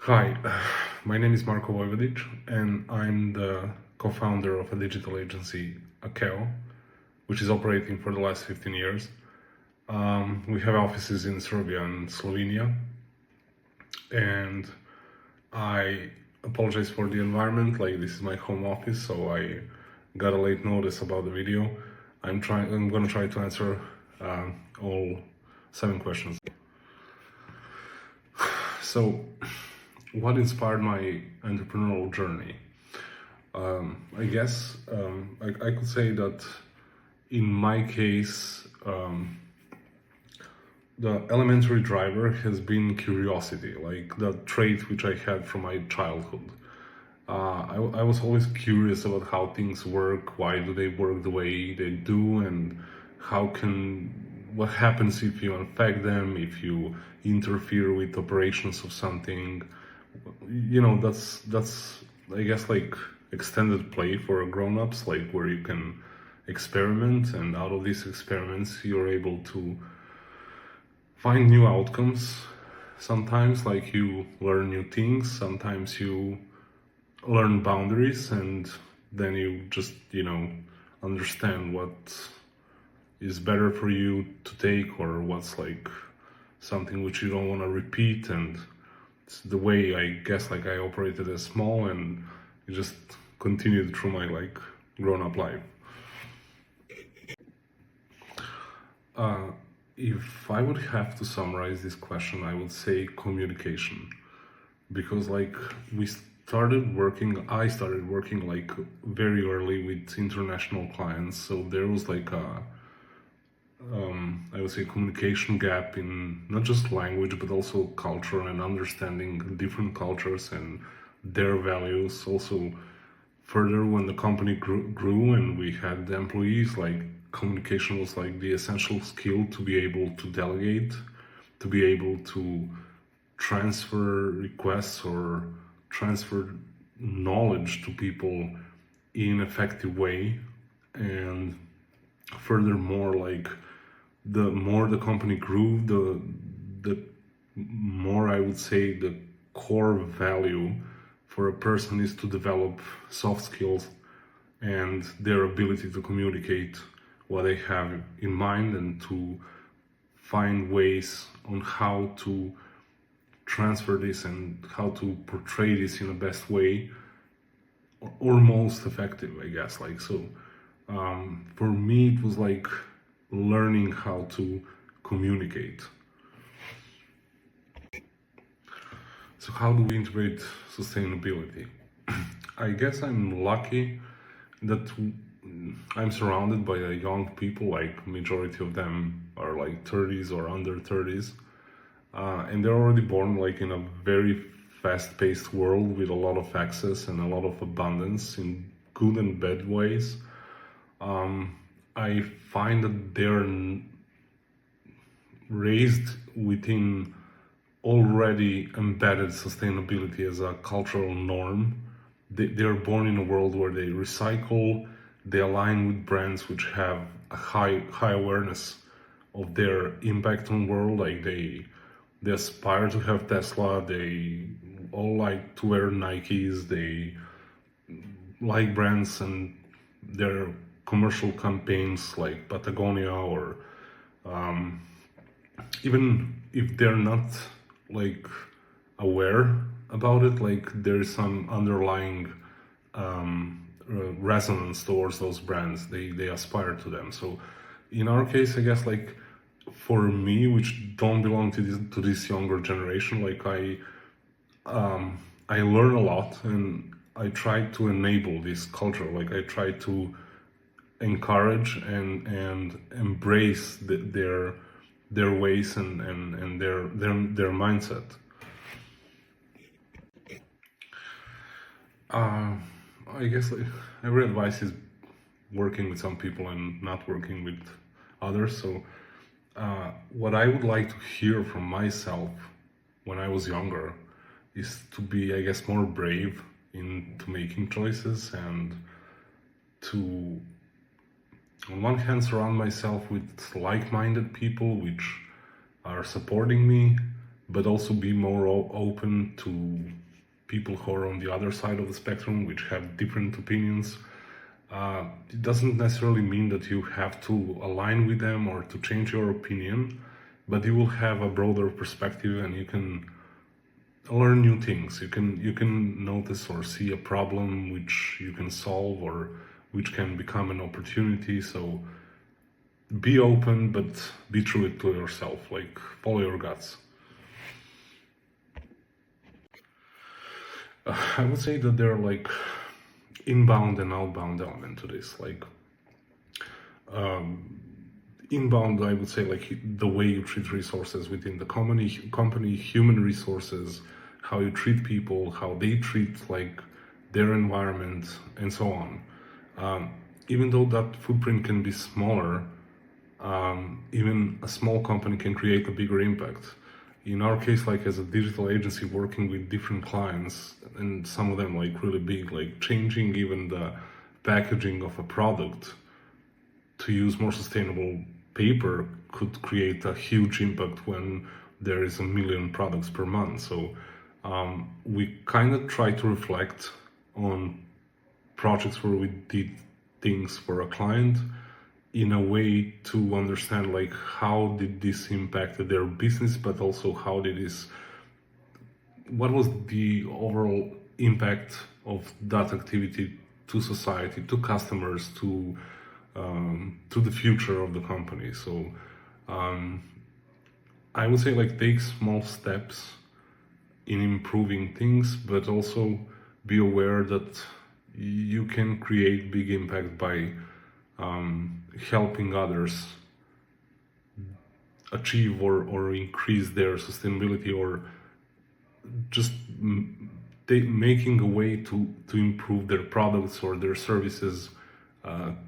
Hi, my name is Marko Vojvodic, and I'm the co-founder of a digital agency, Akeo, which is operating for the last 15 years. We have offices in Serbia and Slovenia, and I apologize for the environment. Like, this is my home office, so I got a late notice about the video. I'm gonna try to answer all 7 questions. So, what inspired my entrepreneurial journey? I guess I could say that in my case, the elementary driver has been curiosity, like the trait which I had from my childhood. I was always curious about how things work, why do they work the way they do, and what happens if you affect them, if you interfere with operations of something. That's I guess like extended play for grown-ups, like where you can experiment, and out of these experiments you're able to find new outcomes. Sometimes like you learn new things, sometimes you learn boundaries, and then you just understand what is better for you to take, or what's like something which you don't want to repeat. And it's the way I guess like I operated as small, and it just continued through my like grown-up life. If I would have to summarize this question, I would say communication, because like I started working like very early with international clients, so there was like I would say communication gap in not just language but also culture, and understanding different cultures and their values. Also, further when the company grew and we had the employees, like communication was like the essential skill to be able to delegate, to be able to transfer requests or transfer knowledge to people in an effective way. And furthermore, like the more the company grew, the more I would say the core value for a person is to develop soft skills and their ability to communicate what they have in mind, and to find ways on how to transfer this and how to portray this in the best way, or most effective, I guess. Like, so for me it was like learning how to communicate. So how do we integrate sustainability? I guess I'm lucky that I'm surrounded by young people, like majority of them are like 30s or under 30s, and they're already born like in a very fast-paced world with a lot of access and a lot of abundance in good and bad ways. I find that they're raised within already embedded sustainability as a cultural norm. They're born in a world where they recycle, they align with brands which have a high awareness of their impact on the world. Like they aspire to have Tesla, they all like to wear Nikes, they like brands and their commercial campaigns like Patagonia, or even if they're not like aware about it, like there's some underlying resonance towards those brands. They aspire to them. So in our case, I guess like for me, which don't belong to this younger generation, like I learn a lot, and I try to enable this culture. Like I try to encourage and embrace their ways and their mindset. I guess like every advice is working with some people and not working with others. So what I would like to hear from myself when I was younger is to be, I guess, more brave into making choices, and to, on one hand, surround myself with like-minded people which are supporting me, but also be more open to people who are on the other side of the spectrum, which have different opinions. It doesn't necessarily mean that you have to align with them or to change your opinion, but you will have a broader perspective and you can learn new things. You can notice or see a problem which you can solve or which can become an opportunity. So be open, but be true to yourself. Like, follow your guts. I would say that there are like inbound and outbound element to this. Like, inbound, I would say, like the way you treat resources within the company, human resources, how you treat people, how they treat like their environment, and so on. Even though that footprint can be smaller, even a small company can create a bigger impact. In our case, like as a digital agency working with different clients, and some of them like really big, like changing even the packaging of a product to use more sustainable paper could create a huge impact when there is 1 million products per month. So we kind of try to reflect on projects where we did things for a client in a way to understand like how did this impact their business, but also what was the overall impact of that activity to society, to customers, to the future of the company. So I would say like take small steps in improving things, but also be aware that you can create big impact by helping others achieve or increase their sustainability, or just making a way to improve their products or their services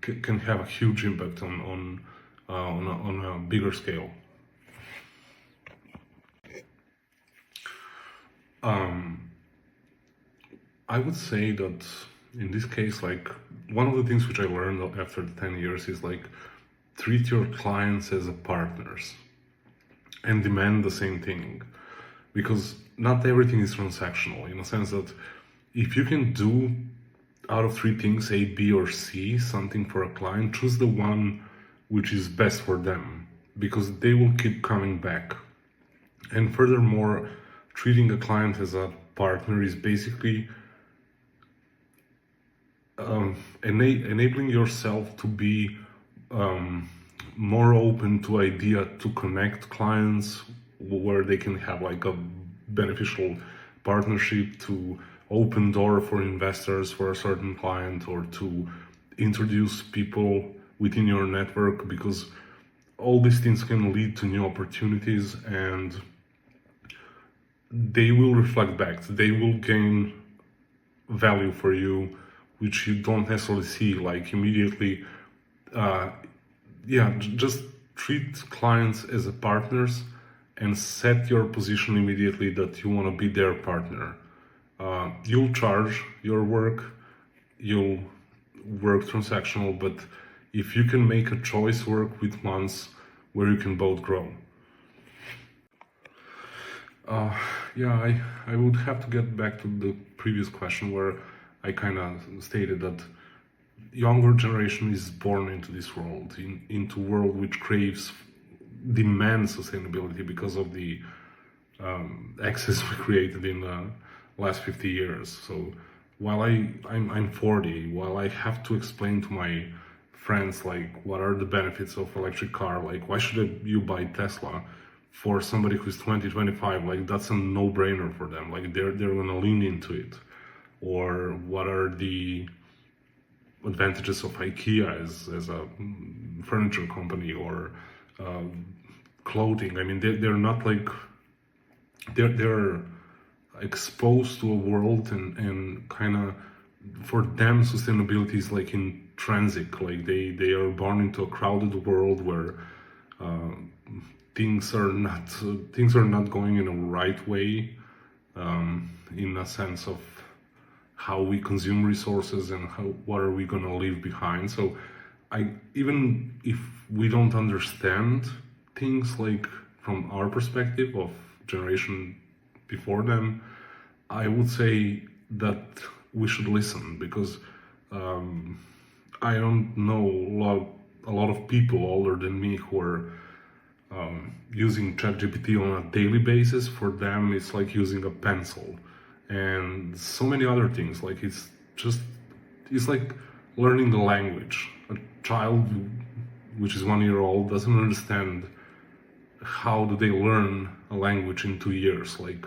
can have a huge impact on a bigger scale. I would say that in this case, like one of the things which I learned after 10 years is like treat your clients as a partners and demand the same thing, because not everything is transactional, in a sense that if you can do out of 3 things, A, B, or C, something for a client, choose the one which is best for them, because they will keep coming back. And furthermore, treating a client as a partner is basically enabling yourself to be more open to idea to connect clients where they can have like a beneficial partnership, to open door for investors for a certain client, or to introduce people within your network, because all these things can lead to new opportunities and they will reflect back. They will gain value for you, which you don't necessarily see like immediately. Just treat clients as a partners and set your position immediately that you want to be their partner. You'll charge your work, you'll work transactional, but if you can make a choice, work with ones where you can both grow. I would have to get back to the previous question where I kind of stated that younger generation is born into this world, into world which demands sustainability because of the excess we created in the last 50 years. So while I'm 40, while I have to explain to my friends like what are the benefits of electric car, like why should you buy Tesla, for somebody who's 20, 25, like that's a no-brainer for them. Like they're gonna lean into it. Or what are the advantages of Akeo as a furniture company, or clothing. I mean, they're not like they're exposed to a world and kind of for them sustainability is like intrinsic. Like they are born into a crowded world where things are not going in a right way, in a sense of how we consume resources and what are we going to leave behind. So even if we don't understand things like from our perspective of generation before them, I would say that we should listen, because I don't know a lot of people older than me who are using ChatGPT on a daily basis. For them, it's like using a pencil, and so many other things. Like it's like learning the language. A child, which is 1 year old, doesn't understand how do they learn a language in 2 years. Like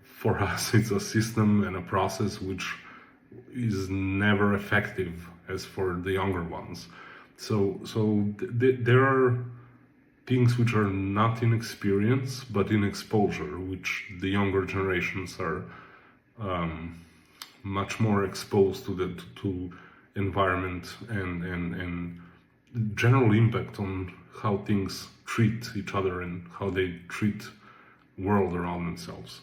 for us, it's a system and a process which is never effective as for the younger ones. So there are things which are not in experience but in exposure, which the younger generations are much more exposed to environment and general impact on how things treat each other and how they treat world around themselves.